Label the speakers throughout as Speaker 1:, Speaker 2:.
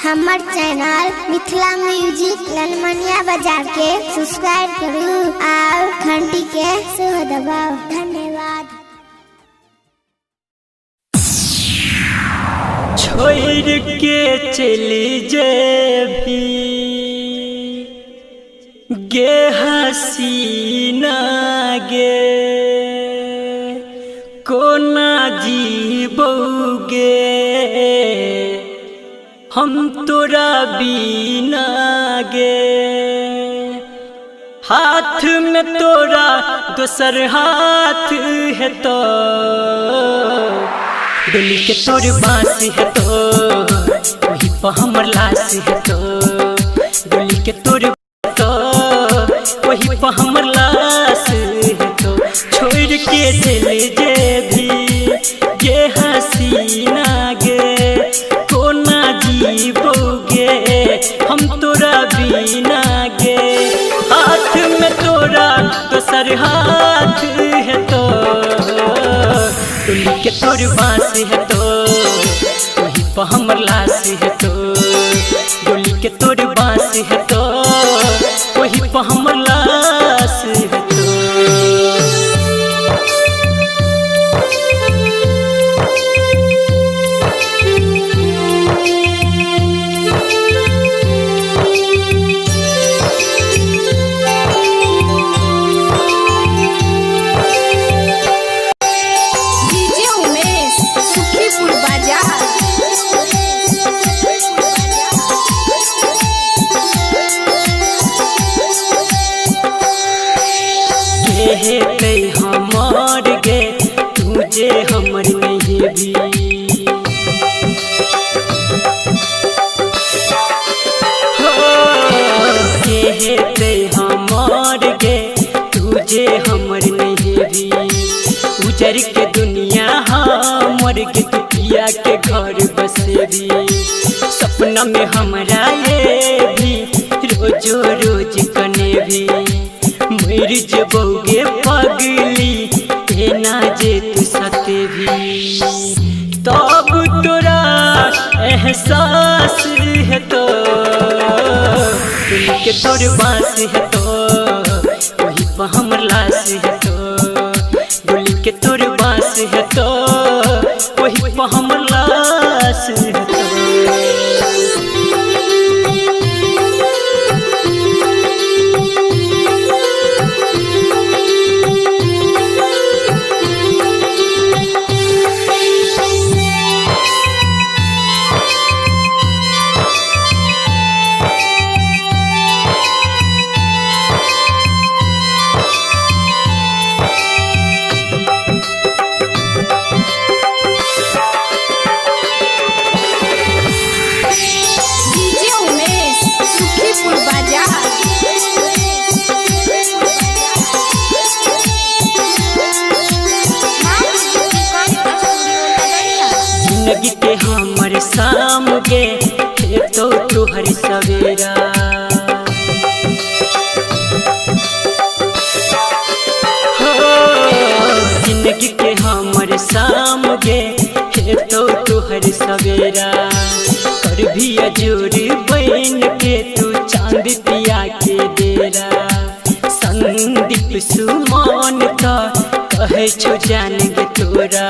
Speaker 1: हमर channel Mithila music ललमनिया बाजार के सब्सक्राइब करू और घंटी के सेहो दबाओ। धन्यवाद।
Speaker 2: छोड़ के चली जे भी गे हसीना गे कोना जीबोगे हम तोरा बिना गे। हाथ में तोरा दोसर हाथ है तो डोली के तोर बाँस है तो वही पर हमर लाश है तो डोली के तोर तो वही पर हमर लाश है तो छोड़ के चले जे भी गे हसीना गे कोना जीबोगे हम तोरा बिना गे। हाथ में तोरा दोसर हाथ है तो डोली के तोर बाँस है तो वही पर हमर लाश है तो डोली के तोर बाँस है तो वही पर हमर लाश है तो। हे हमर गे तुझे हमर नहीं भी हे हमर गे तुझे हमर नहीं भी उजर के दुनिया हमर के तुकिया के घर बसे भी सपना में हमरा ये भी रोजो रोज कने भी मर जबोगे पगली ना जे तू सते भी तब तोरा एहसास है तो डोली के तोर बाँस है तो वही पर हमर लाश है तो डोली के तोर बाँस है तो वही पर हमर लाश है तो। जिंदगी के हमर शाम गे हे तो तुहर सवेरा जिंदगी के हमर शाम गे हे तो तुहर सवेरा कर भी अजूर बन के तू चांद पिया के डेरा संदीप सुमान का कहे छो जान गे तोरा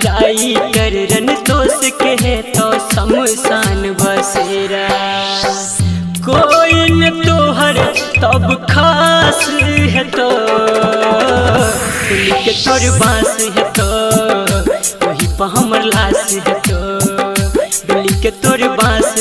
Speaker 2: राई कर रन दोष के है तो शमशान बसेरा कोई न तोहर तब खास है तो डोली के तोर बाँस है तो वही पर हमर लाश है तो डोली के तोर बाँस